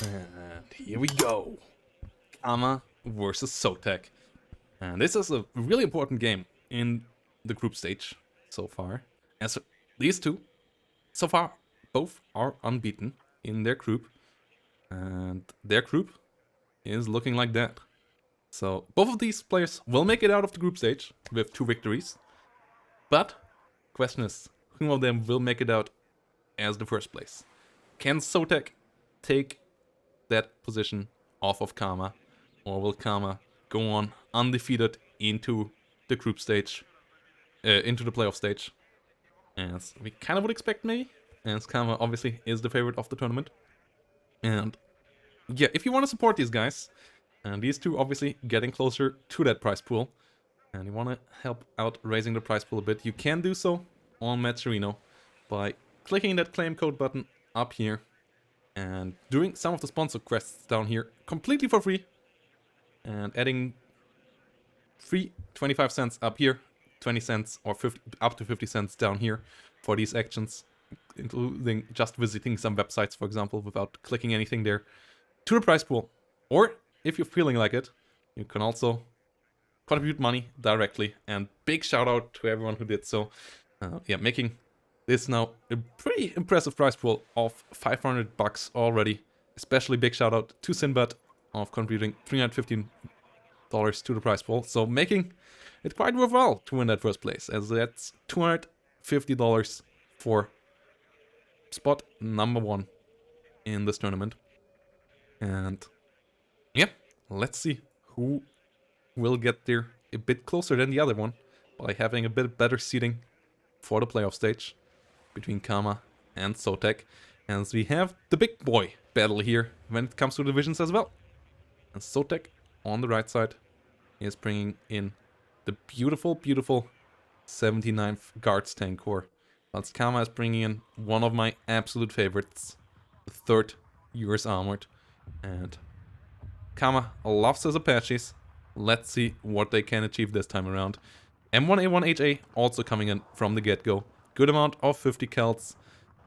And here we go. Karma versus Sotek. And this is a really important game in the group stage so far. As these two, so far, both are unbeaten in their group. And their group is looking like that. So both of these players will make it out of the group stage with 2 victories. But question is, who of them will make it out as the first place? Can Sotek take that position off of Karma, or will Karma go on undefeated into the group stage, into the playoff stage, as we kind of would expect maybe, as Karma obviously is the favorite of the tournament. And yeah, if you want to support these guys, and these two obviously getting closer to that prize pool, and you want to help out raising the prize pool a bit, you can do so on Matcherino by clicking that claim code button up here and doing some of the sponsor quests down here completely for free, and adding free 25 cents up here, 20 cents or 50, up to 50 cents down here for these actions, including just visiting some websites, for example, without clicking anything there, to the prize pool. Or if you're feeling like it, you can also contribute money directly, and big shout out to everyone who did so. Yeah, making this now a pretty impressive prize pool of $500 already. Especially big shout out to Sinbad of contributing $315 to the prize pool. So making it quite worthwhile to win that first place, as that's $250 for spot number 1 in this tournament. And yeah, let's see who will get there a bit closer than the other one by having a bit better seating for the playoff stage between Karma and Sotek, as we have the big boy battle here when it comes to divisions as well. And Sotek on the right side is bringing in the beautiful, beautiful 79th Guards tank core, whilst Karma is bringing in one of my absolute favorites, the 3rd US Armored. And Karma loves his Apaches. Let's see what they can achieve this time around. M1A1HA also coming in from the get-go. Good amount of 50 cals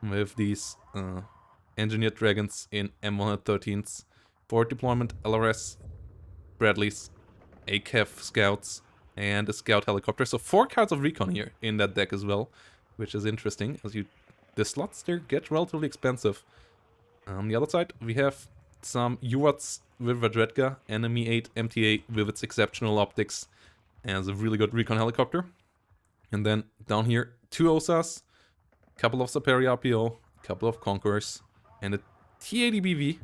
with these engineered dragons in M113s. Forward deployment LRS, Bradleys, ACAF scouts, and a scout helicopter. So 4 cards of recon here in that deck as well, which is interesting, as the slots there get relatively expensive. On the other side, we have some UWATs with Vajretka, Enemy 8 MTA with its exceptional optics as a really good recon helicopter. And then down here, 2 OSAs, couple of Saperi RPO, couple of Conquerors, and a T80BV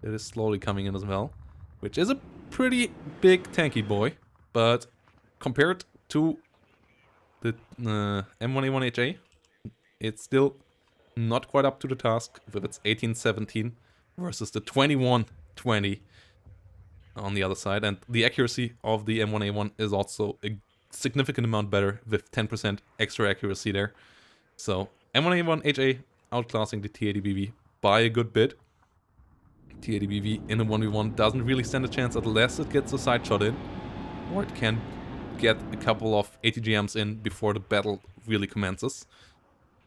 that is slowly coming in as well, which is a pretty big tanky boy, but compared to the M1A1HA, it's still not quite up to the task with its 1817 versus the 2120 on the other side. And the accuracy of the M1A1 is also a significant amount better with 10% extra accuracy there. So M1A1HA outclassing the T80BV by a good bit. T80BV in a 1v1 doesn't really stand a chance unless it gets a side shot in, or it can get a couple of ATGMs in before the battle really commences.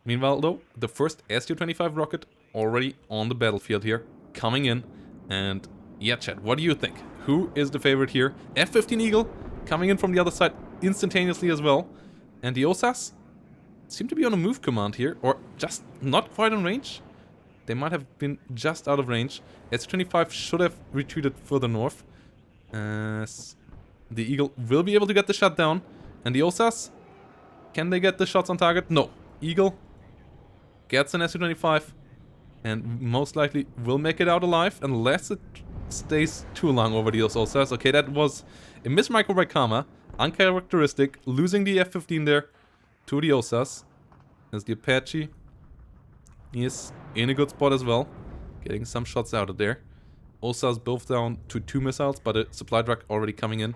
Meanwhile though, the first SU-25 rocket already on the battlefield here, coming in. And yeah, chat, what do you think? Who is the favorite here? F-15 Eagle coming in from the other side instantaneously as well. And the OSAS seem to be on a move command here, or just not quite on range. They might have been just out of range. S-25 should have retreated further north, as the Eagle will be able to get the shot down. And the OSAS, can they get the shots on target? No. Eagle gets an Su-25 and most likely will make it out alive unless it stays too long over the OSAS. Okay, that was a mismicro by Karma. Uncharacteristic, losing the F-15 there to the OSAS, as the Apache is in a good spot as well, getting some shots out of there. OSAS both down to 2 missiles, but a supply truck already coming in.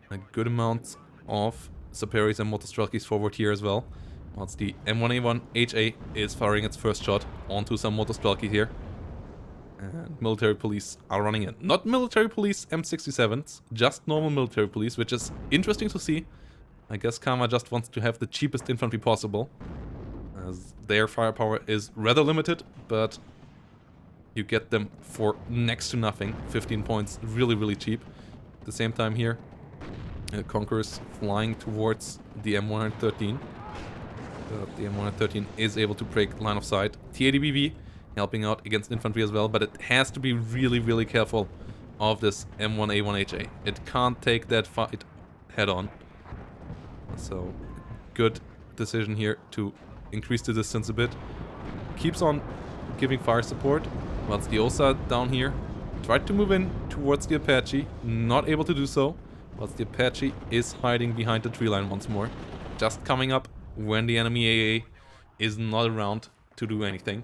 A good amount of Saperis and Motostrelkis forward here as well. Whilst the M1A1HA is firing its first shot onto some Motostrelki here. And military police are running in. Not military police M67s, just normal military police, which is interesting to see. I guess Karma just wants to have the cheapest infantry possible, as their firepower is rather limited, but You get them for next to nothing. 15 points, really, really cheap. At the same time here, Conqueror's flying towards the M113. But the M113 is able to break line of sight. TADBV helping out against infantry as well, but it has to be really, really careful of this M1A1HA. It can't take that fight head on. So, good decision here to increase the distance a bit. Keeps on giving fire support, whilst the OSA down here tried to move in towards the Apache, not able to do so, whilst the Apache is hiding behind the tree line once more, just coming up when the enemy AA is not around to do anything,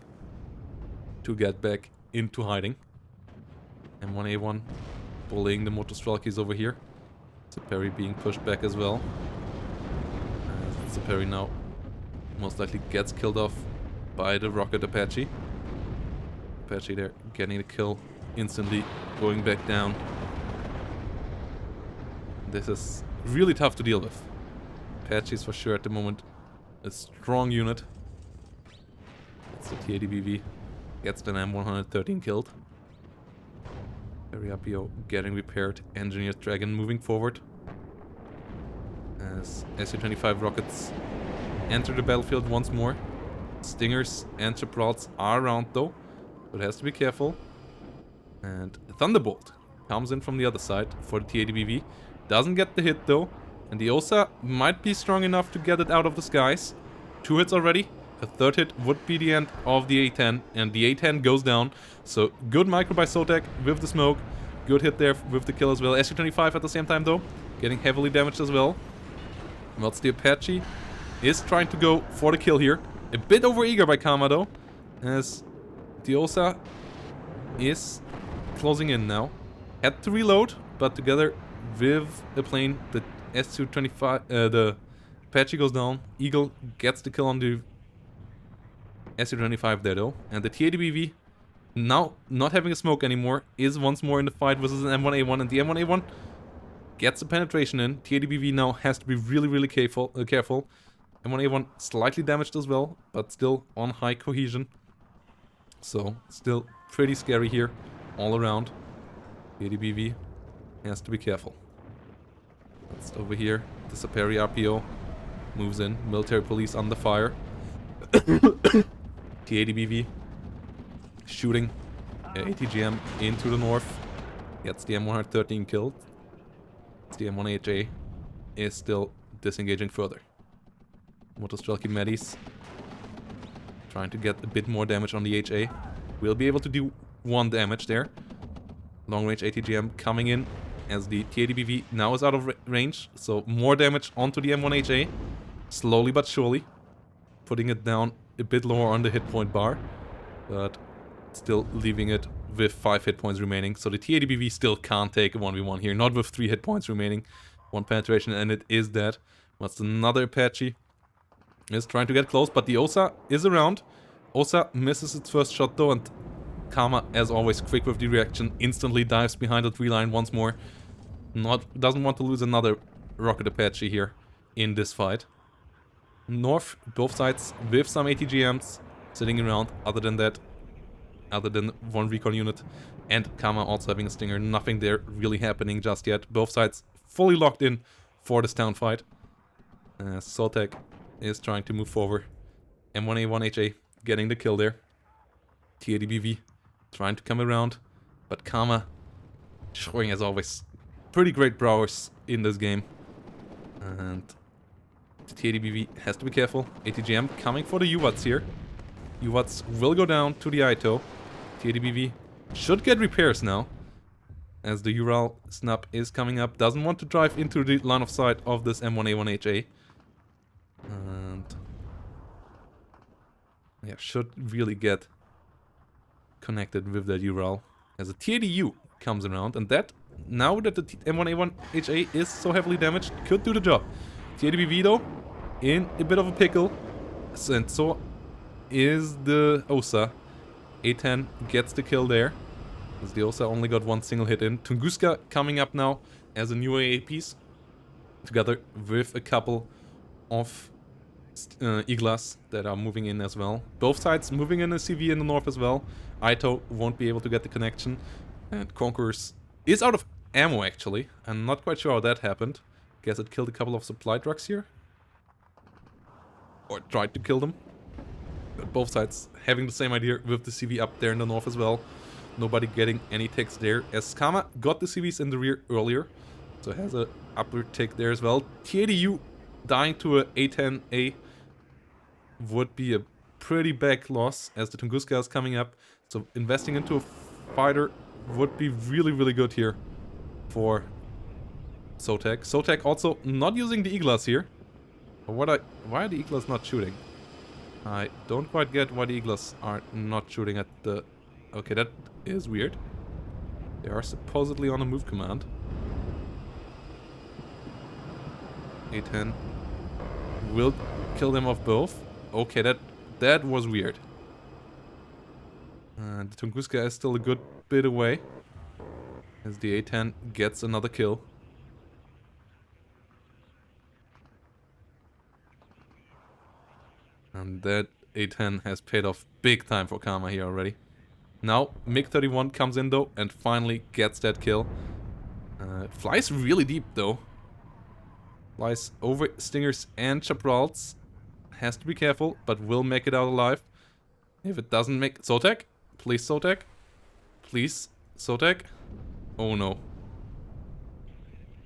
to get back into hiding. M1A1 bullying the Motostrelkis over here. Saperi being pushed back as well. Saperi now most likely gets killed off by the rocket Apache. Apache there getting the kill instantly, going back down. This is really tough to deal with. Apache is for sure at the moment a strong unit. That's the TADBV. Gets the M113 killed. Ariapio getting repaired. Engineered Dragon moving forward. As Su-25 rockets enter the battlefield once more. Stingers and Chaprals are around though, but it has to be careful. And Thunderbolt comes in from the other side for the TADBV. Doesn't get the hit though, and the OSA might be strong enough to get it out of the skies. 2 hits already. A 3rd hit would be the end of the A10, and the A10 goes down. So good micro by Sotek with the smoke. Good hit there with the kill as well. Su-25 at the same time though, getting heavily damaged as well. Whilst the Apache is trying to go for the kill here. A bit overeager by Kama though, as the OSA is closing in now. Had to reload, but together with the plane, the Su-25, the Apache goes down. Eagle gets the kill on the Su-25 there though, and the TADBV, now not having a smoke anymore, is once more in the fight versus an M1A1, and the M1A1 gets the penetration in. TADBV now has to be really, really careful. M1A1 slightly damaged as well, but still on high cohesion. So, still pretty scary here, all around. TADBV has to be careful. That's over here. The Saperi RPO moves in. Military police under fire. TADBV shooting ATGM into the north. Gets the M113 killed. The M1HA is still disengaging further. Motostrelki Medis trying to get a bit more damage on the HA. We'll be able to do 1 damage there. Long range ATGM coming in as the TADBV now is out of range. So more damage onto the M1HA. Slowly but surely. Putting it down a bit lower on the hit point bar. But still leaving it with 5 hit points remaining. So the TADBV still can't take a 1v1 here. Not with 3 hit points remaining. 1 penetration and it is dead. What's another Apache? Is trying to get close, but the OSA is around. OSA misses its first shot though, and Kama, as always, quick with the reaction, instantly dives behind the tree line once more. Doesn't want to lose another rocket Apache here in this fight. North, both sides with some ATGMs sitting around. Other than that, other than 1 recon unit, and Kama also having a stinger, nothing there really happening just yet. Both sides fully locked in for this town fight. Sotek is trying to move forward. M1A1HA getting the kill there. TADBV trying to come around, but Kama showing, as always, pretty great prowess in this game. And the TADBV has to be careful. ATGM coming for the UWATs here. UWATs will go down to the Ito. TADBV should get repairs now, as the Ural snap is coming up. Doesn't want to drive into the line of sight of this M1A1HA. And yeah, should really get connected with that Ural as a TADU comes around, and that, now that the M1A1HA is so heavily damaged, could do the job. TADBV though, in a bit of a pickle, and so is the OSA. A10 gets the kill there, as the OSA only got 1 single hit in. Tunguska coming up now as a new AA piece, together with a couple of Iglas that are moving in as well. Both sides moving in a CV in the north as well. Aito won't be able to get the connection. And Conquerors is out of ammo, actually. I'm not quite sure how that happened. Guess it killed a couple of supply trucks here. Or tried to kill them. But both sides having the same idea with the CV up there in the north as well. Nobody getting any takes there. As Kama got the CVs in the rear earlier. So has a upward take there as well. TADU dying to a A10A would be a pretty big loss as the Tunguska is coming up. So investing into a fighter would be really, really good here for Sotek. Sotek also not using the Iglas here. Why are the Iglas not shooting? I don't quite get why the Iglas are not shooting at the... Okay, that is weird. They are supposedly on a move command. A10 will kill them off both. Okay, that was weird. The Tunguska is still a good bit away. As the A10 gets another kill. And that A10 has paid off big time for Karma here already. Now, MiG-31 comes in though and finally gets that kill. Flies really deep though. Flies over Stingers and Chaprals. Has to be careful, but will make it out alive. If it doesn't make... Sotek? Please, Sotek? Please, Sotek? Oh no.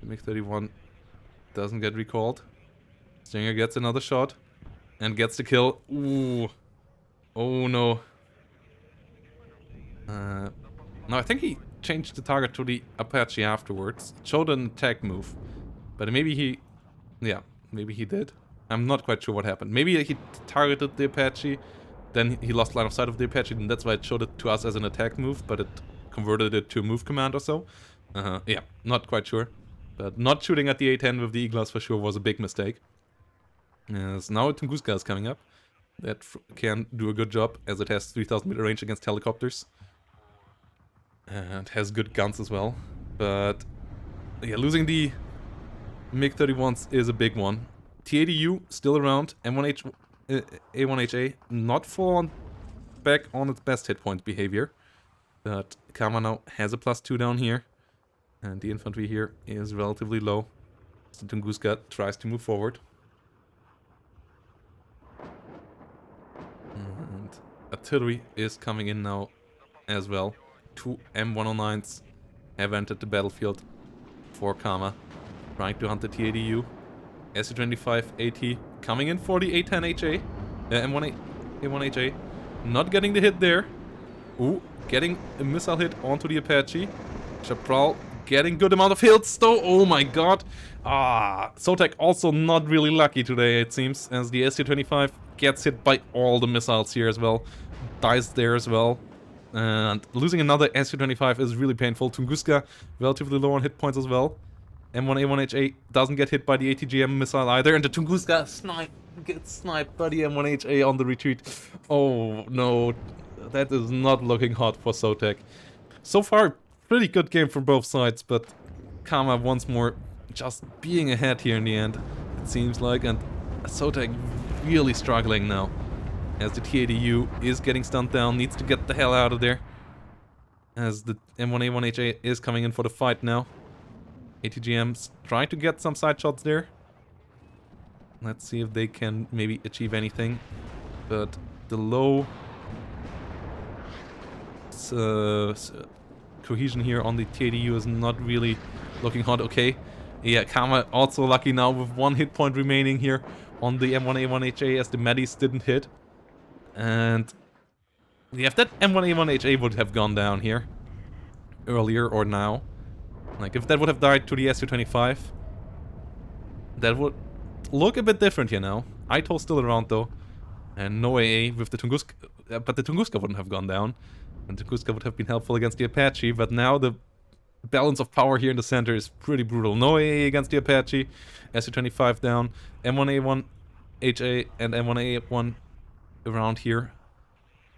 MiG-31 doesn't get recalled. Stinger gets another shot. And gets the kill. Ooh. Oh no. No, I think he changed the target to the Apache afterwards. It showed an attack move. But maybe he... Yeah, maybe he did. I'm not quite sure what happened. Maybe he targeted the Apache, then he lost line of sight of the Apache, and that's why it showed it to us as an attack move, but it converted it to a move command or so. Yeah, not quite sure. But not shooting at the A10 with the Iglas for sure was a big mistake. As now Tunguska is coming up. That can do a good job, as it has 3000 meter range against helicopters. And has good guns as well. But yeah, losing the MiG-31s is a big one. TADU still around. A1HA not fallen back on its best hit point behavior. But Kama now has a +2 down here. And the infantry here is relatively low. So Tunguska tries to move forward. And artillery is coming in now as well. 2 M109s have entered the battlefield for Kama. Trying to hunt the TADU. Su-25 AT coming in for the A10HA. M1HA. Not getting the hit there. Ooh, getting a missile hit onto the Apache. Chapral getting good amount of hits though. Oh my god. Sotek also not really lucky today, it seems, as the Su-25 gets hit by all the missiles here as well. Dies there as well. And losing another Su-25 is really painful. Tunguska relatively low on hit points as well. M1A1HA doesn't get hit by the ATGM missile either, and the Tunguska gets sniped by the M1HA on the retreat. Oh no, that is not looking hot for Sotek. So far, pretty good game from both sides, but Kama once more just being ahead here in the end, it seems like, and Sotek really struggling now. As the TADU is getting stunned down, needs to get the hell out of there. As the M1A1HA is coming in for the fight now. ATGM's trying to get some side shots there. Let's see if they can maybe achieve anything. But the low cohesion here on the TADU is not really looking hot. Okay, yeah, Kama also lucky now with 1 hit point remaining here on the M1A1HA as the Medis didn't hit. And yeah, if that M1A1HA would have gone down here earlier or now, like if that would have died to the Su-25, that would look a bit different here now. Aito's still around though, and no AA with the Tunguska, but the Tunguska wouldn't have gone down, and Tunguska would have been helpful against the Apache, but now the balance of power here in the center is pretty brutal. No AA against the Apache, Su-25 down, M1A1HA and M1A1 around here.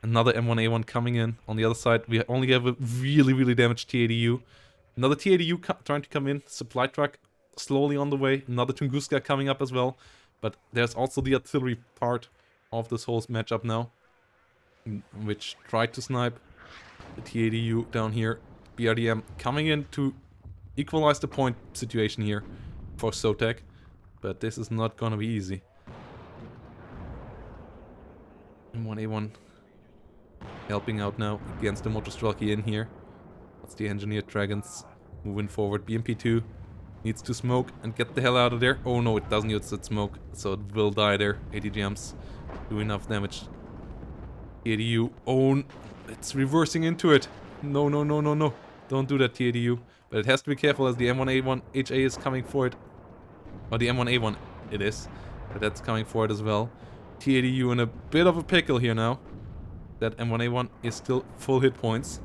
Another M1A1 coming in on the other side. We only have a really, really damaged TADU. Another TADU trying to come in. Supply truck slowly on the way. Another Tunguska coming up as well. But there's also the artillery part of this whole matchup now, which tried to snipe the TADU down here. BRDM coming in to equalize the point situation here for Sotek, but this is not gonna be easy. M1A1 helping out now against the Motostrelki in here. That's the Engineered Dragons moving forward. BMP2 needs to smoke and get the hell out of there. Oh no, it doesn't use that smoke, so it will die there. ADGMs do enough damage. TADU, oh, it's reversing into it. No, no, no, no, no. Don't do that, TADU. But it has to be careful as the M1A1 HA is coming for it. Or the M1A1 it is. But that's coming for it as well. TADU in a bit of a pickle here now. That M1A1 is still full hit points.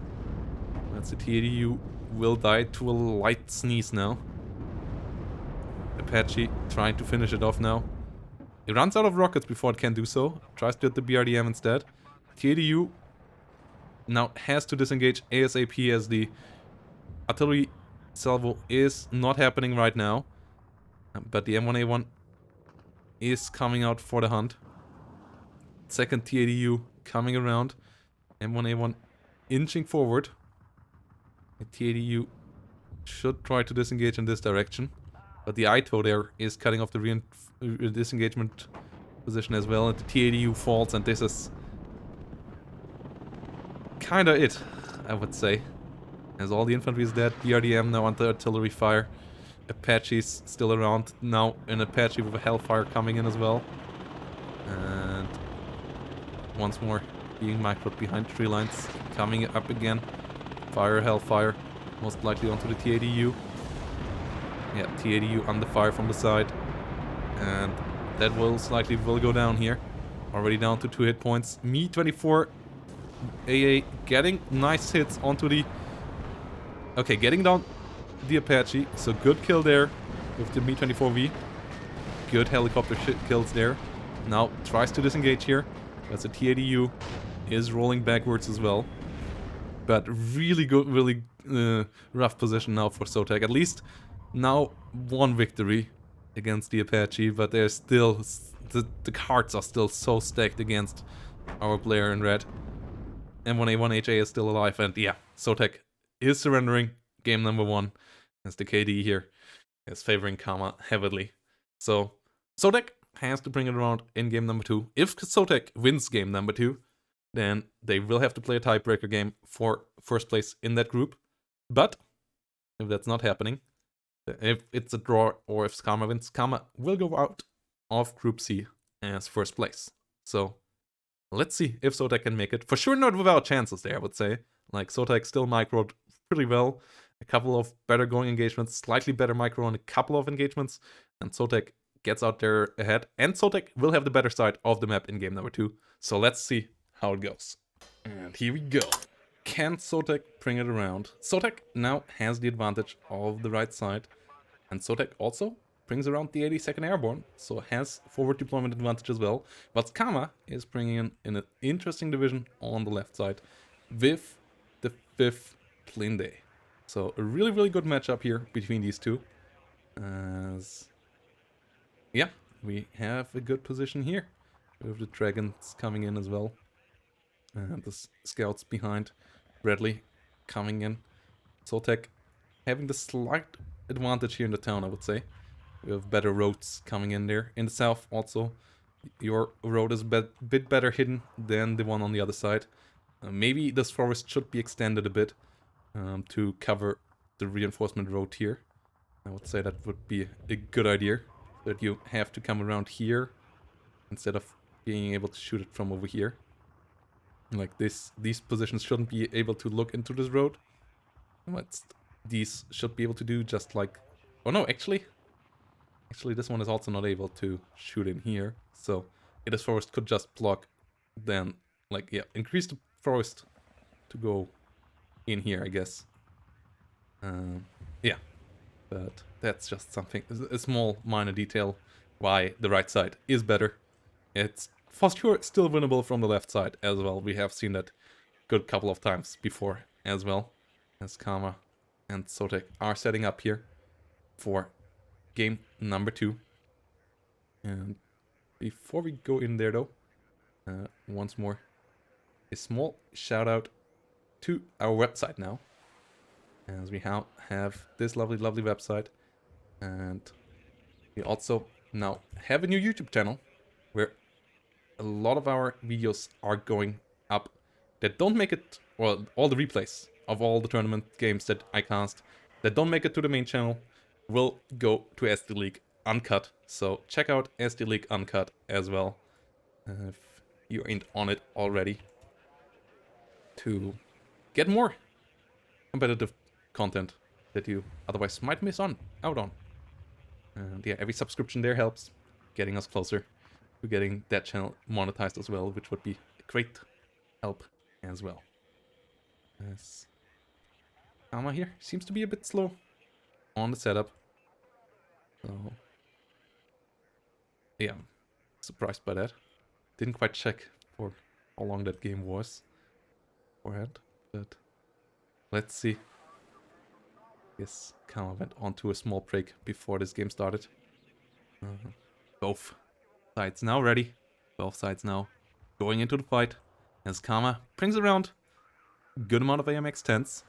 That's the TADU will die to a light sneeze now. Apache trying to finish it off now. It runs out of rockets before it can do so. Tries to hit the BRDM instead. TADU now has to disengage ASAP as the artillery salvo is not happening right now. But the M1A1 is coming out for the hunt. Second TADU coming around. M1A1 inching forward. The TADU should try to disengage in this direction. But the ITO there is cutting off the disengagement position as well. And the TADU falls, and this is kinda it, I would say. As all the infantry is dead, BRDM now under artillery fire. Apache's still around. Now an Apache with a Hellfire coming in as well. And once more being microed behind tree lines. Coming up again. Fire, Hellfire. Most likely onto the TADU. Yeah, TADU under fire from the side. And that will go down here. Already down to 2 hit points. Me-24 AA getting nice hits onto the... Okay, getting down the Apache. So good kill there with the Me-24V. Good helicopter kills there. Now tries to disengage here. As the TADU is rolling backwards as well. But really good, really rough position now for Sotek. At least now one victory against the Apache, but there's still... The cards are still so stacked against our player in red. M1A1 HA is still alive, and yeah, Sotek is surrendering game number 1, as the KD here is favoring Karma heavily. So, Sotek has to bring it around in game number 2. If Sotek wins game number 2, then they will have to play a tiebreaker game for first place in that group. But, if that's not happening, if it's a draw or if Karma wins, Karma will go out of Group C as first place. So, let's see if Sotek can make it. For sure not without chances there, I would say. Like, Sotek still microed pretty well. A couple of better going engagements, slightly better micro on a couple of engagements. And Sotek gets out there ahead. And Sotek will have the better side of the map in game number 2. So let's see how it goes. And here we go. Can Sotek bring it around? Sotek now has the advantage of the right side. And Sotek also brings around the 82nd Airborne, so has forward deployment advantage as well. But Karma is bringing in an interesting division on the left side with the 5th Plinde. So a really, really good matchup here between these two. As yeah, we have a good position here with the Dragons coming in as well. And the Scouts behind. Bradley coming in. Sotek having the slight advantage here in the town, I would say. We have better roads coming in there. In the south also, your road is a bit better hidden than the one on the other side. Maybe this forest should be extended a bit to cover the reinforcement road here. I would say that would be a good idea. That you have to come around here instead of being able to shoot it from over here. Like this, these positions shouldn't be able to look into this road. What these should be able to do, just like... Oh no, actually this one is also not able to shoot in here. So this forest could just block, then, like, yeah, increase the forest to go in here, I guess. Yeah, but that's just something, a small minor detail why the right side is better. It's for sure still winnable from the left side as well. We have seen that good couple of times before as well, as Karma and Sotek are setting up here for game number 2. And Before we go in there though, once more, a small shout out to our website now. As we have this lovely website. And we also now have a new YouTube channel where a lot of our videos are going up that don't make it, well, all the replays of all the tournament games that I cast that don't make it to the main channel will go to SD League Uncut. So check out SD League Uncut as well if you ain't on it already to get more competitive content that you otherwise might miss out on. And yeah, every subscription there helps getting us closer to getting that channel monetized as well, which would be a great help as well. Yes. Alma here seems to be a bit slow on the setup. So yeah, surprised by that. Didn't quite check for how long that game was beforehand, but let's see. Yes, Kama went on to a small break before this game started. Both sides now ready. Both sides now going into the fight. As Kama brings around a good amount of AMX 10s.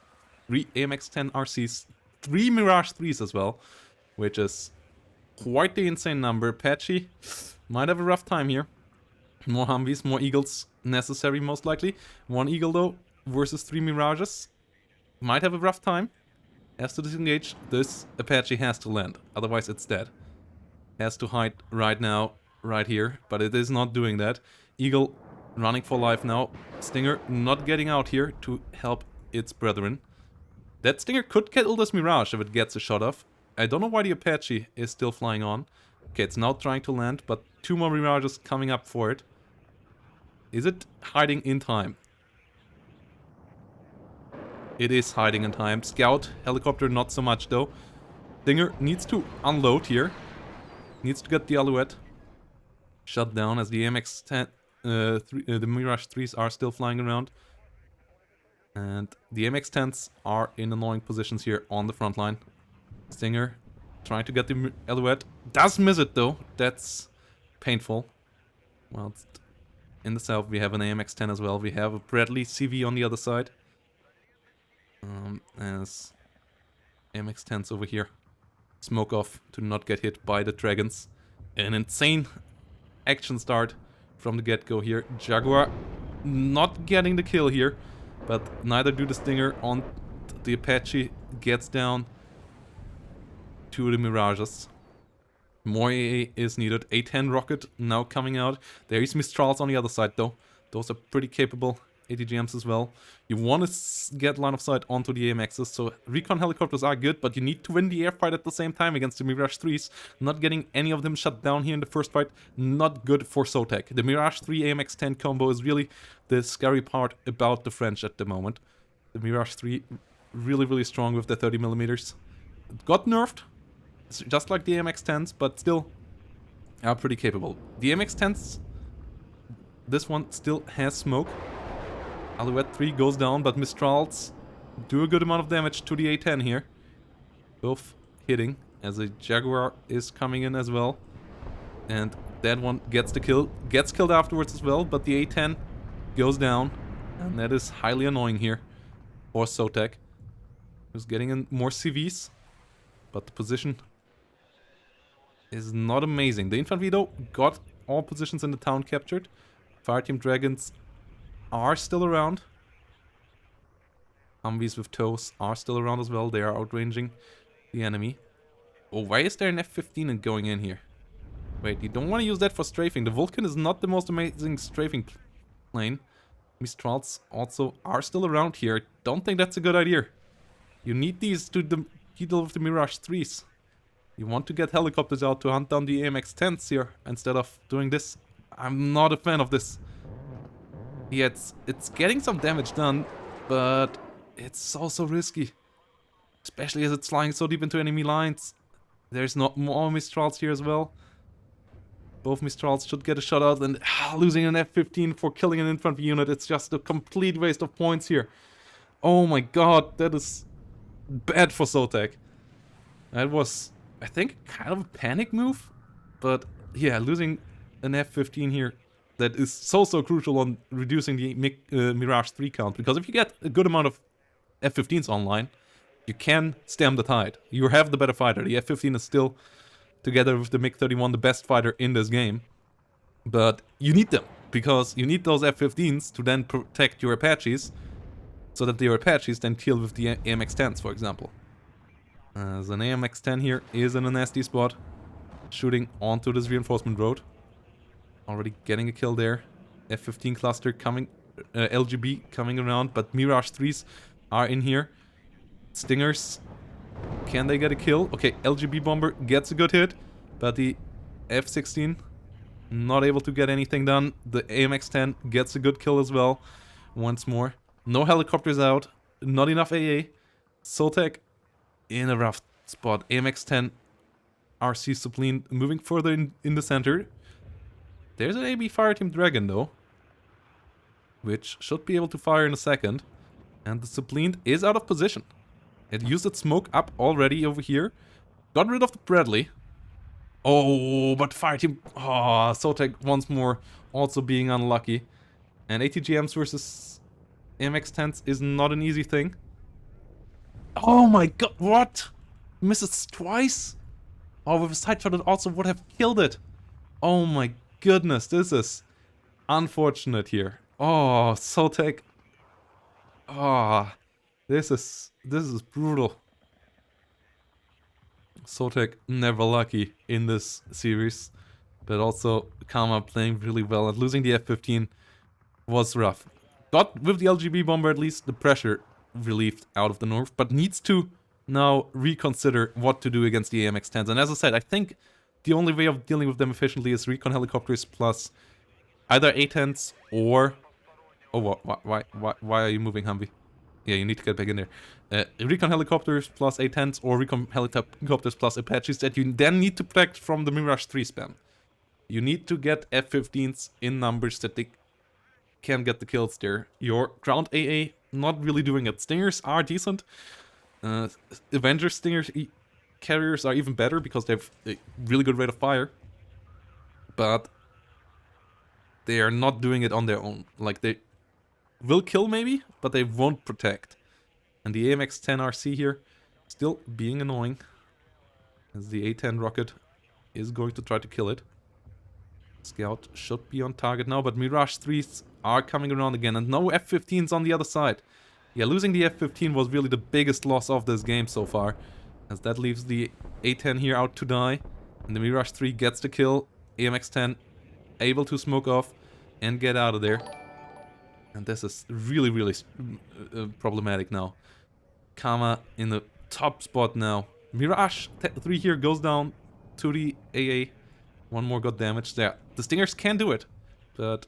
3 AMX 10 RCs. 3 Mirage 3s as well. Which is quite the insane number. Apache might have a rough time here. More Humvees, more Eagles necessary most likely. 1 Eagle though versus 3 Mirages. Might have a rough time. Has to disengage. This Apache has to land, otherwise it's dead. Has to hide right now, right here, but it is not doing that. Eagle running for life now. Stinger not getting out here to help its brethren. That Stinger could kill this Mirage if it gets a shot off. I don't know why the Apache is still flying on. Okay, it's now trying to land, but 2 more Mirages coming up for it. Is it hiding in time? It is hiding in time. Scout, helicopter, not so much though. Stinger needs to unload here. Needs to get the Alouette shut down as the MX-10, the Mirage 3s are still flying around. And the MX-10s are in annoying positions here on the front line. Stinger trying to get the Alouette. Does miss it though. That's painful. Well, in the south we have an AMX-10 as well. We have a Bradley CV on the other side. As MX-10s over here smoke off to not get hit by the dragons. An insane action start from the get-go here. Jaguar not getting the kill here, but neither do the Stinger on the Apache. Gets down to the Mirages. More AA is needed. A-10 rocket now coming out. There is Mistrals on the other side though. Those are pretty capable ATGMs as well. You want to get line of sight onto the AMXs, so recon helicopters are good, but you need to win the airfight at the same time against the Mirage 3s. Not getting any of them shut down here in the first fight, not good for Sotek. The Mirage 3 AMX-10 combo is really the scary part about the French at the moment. The Mirage 3 really strong with the 30mm. It got nerfed, just like the AMX-10s, but still are pretty capable. The AMX-10s, this one still has smoke. Alouette 3 goes down, but Mistrals do a good amount of damage to the A-10 here. Both hitting, as a Jaguar is coming in as well. And that one gets the kill. Gets killed afterwards as well, but the A-10 goes down. And that is highly annoying here for Sotek, who's getting in more CVs. But the position is not amazing. The infantry, though, got all positions in the town captured. Fireteam Dragons are still around. Humvees with toes are still around as well. They are outranging the enemy. Oh, why is there an F-15 going in here? Wait, you don't want to use that for strafing. The Vulcan is not the most amazing strafing plane. Mistrals also are still around here. Don't think that's a good idea. You need these to deal with the Mirage 3s. You want to get helicopters out to hunt down the AMX-10s here instead of doing this. I'm not a fan of this. Yeah, it's getting some damage done, but it's also risky. Especially as it's flying so deep into enemy lines. There's not more Mistrals here as well. Both Mistrals should get a shot out, and losing an F-15 for killing an infantry unit, it's just a complete waste of points here. Oh my god, that is bad for Sotek. That was, I think, kind of a panic move. But yeah, losing an F-15 here that is so crucial on reducing the Mirage 3 count. Because if you get a good amount of F-15s online, you can stem the tide. You have the better fighter. The F-15 is still, together with the MiG-31, the best fighter in this game. But you need them, because you need those F-15s to then protect your Apaches, so that your Apaches then kill with the AMX-10s, for example. As an AMX-10 here is in a nasty spot, shooting onto this reinforcement road. Already getting a kill there. F-15 cluster coming, LGB coming around, but Mirage 3s are in here. Stingers, can they get a kill? Okay, LGB bomber gets a good hit, but the F-16 not able to get anything done. The AMX-10 gets a good kill as well. Once more. No helicopters out, not enough AA. Sotek in a rough spot. AMX-10 RC Sublime moving further in the center. There's an AB Fireteam Dragon though, which should be able to fire in a second. And the Sublime is out of position. It used its smoke up already over here. Got rid of the Bradley. Oh, but Fireteam... Oh, Sotek once more also being unlucky. And ATGMs versus MX-10s is not an easy thing. Oh my god, what? Misses twice? Oh, with a side shot it also would have killed it. Oh my goodness, this is unfortunate here. Oh, Sotek. Oh, this is brutal. Sotek never lucky in this series, but also Karma playing really well, and losing the F-15 was rough. Got with the LGB bomber at least the pressure relieved out of the north, but needs to now reconsider what to do against the AMX-10s. And as I said, I think the only way of dealing with them efficiently is recon helicopters plus either A-10s or... Oh, why are you moving, Humvee? Yeah, you need to get back in there. Recon helicopters plus A-10s or recon helicopters plus Apaches that you then need to protect from the Mirage 3 spam. You need to get F-15s in numbers that they can get the kills there. Your ground AA not really doing it. Stingers are decent. Avenger Stingers carriers are even better because they have a really good rate of fire. But they are not doing it on their own. Like, they will kill maybe, but they won't protect. And the AMX-10 RC here still being annoying, as the A-10 rocket is going to try to kill it. Scout should be on target now, but Mirage 3s are coming around again, and no F-15s on the other side. Yeah, losing the F-15 was really the biggest loss of this game so far, as that leaves the A-10 here out to die, and the Mirage 3 gets the kill. AMX-10 able to smoke off and get out of there. And this is really problematic now. Kama in the top spot now. Mirage 3 here goes down to the AA. One more got damaged. There, the Stingers can do it, but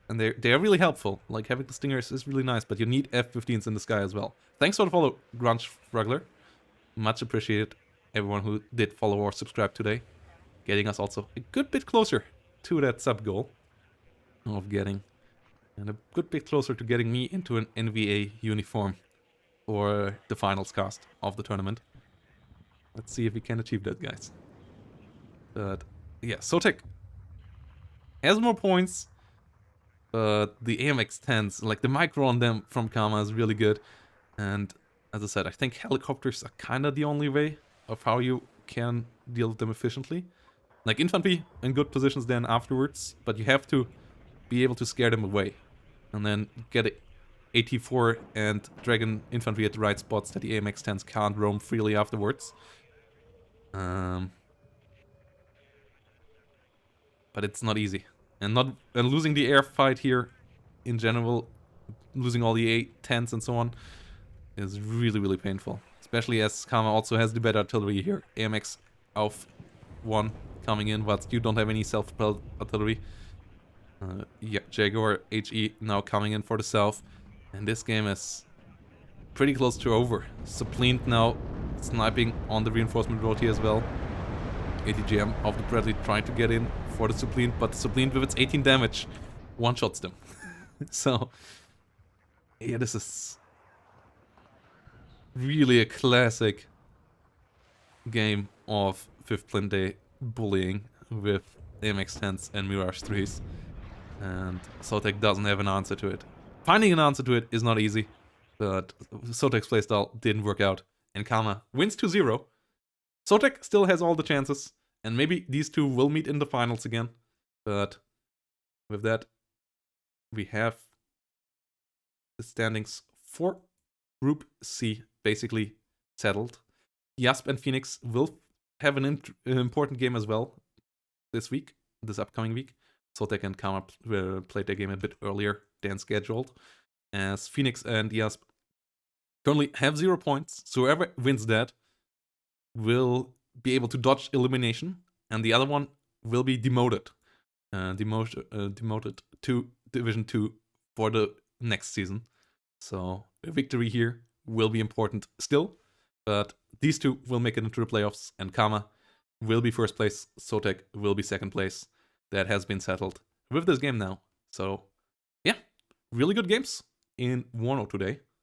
and they are really helpful. Like, having the Stingers is really nice, but you need F-15s in the sky as well. Thanks for the follow, Grunge Struggler. Much appreciated, everyone who did follow or subscribe today, getting us also a good bit closer to that sub goal of getting, and a good bit closer to getting me into an NVA uniform for the finals cast of the tournament. Let's see if we can achieve that, guys. But yeah, Sotek has more points, but the AMX-10s, like the micro on them from Karma is really good. And as I said, I think helicopters are kind of the only way of how you can deal with them efficiently. Like infantry in good positions then afterwards, but you have to be able to scare them away. And then get a AT-4 and Dragon infantry at the right spots that the AMX-10s can't roam freely afterwards. But it's not easy. And losing the air fight here in general, losing all the A-10s and so on, is really painful. Especially as Karma also has the better artillery here. AMX auf 1 coming in, but you don't have any self-propelled artillery. Yeah, Jaguar HE now coming in for the south. And this game is pretty close to over. Sublime now sniping on the reinforcement road here as well. ATGM of the Bradley trying to get in for the Sublime, but the Sublime with its 18 damage one-shots them. So, yeah, this is really a classic game of 5th Plane Day bullying with AMX-10s and Mirage 3s. And Sotek doesn't have an answer to it. Finding an answer to it is not easy, but Sotek's playstyle didn't work out. And Karma wins 2-0. Sotek still has all the chances, and maybe these two will meet in the finals again. But with that, we have the standings for Group C basically settled. Yasp and Phoenix will have an important game as well this upcoming week. Sotek and Karma played their game a bit earlier than scheduled, as Phoenix and Yasp currently have 0 points. So whoever wins that will be able to dodge elimination, and the other one will be demoted to Division 2 for the next season. So a victory here will be important still, but these two will make it into the playoffs, and Karma will be first place, Sotek will be second place. That has been settled with this game now. So yeah, really good games in WARNO today.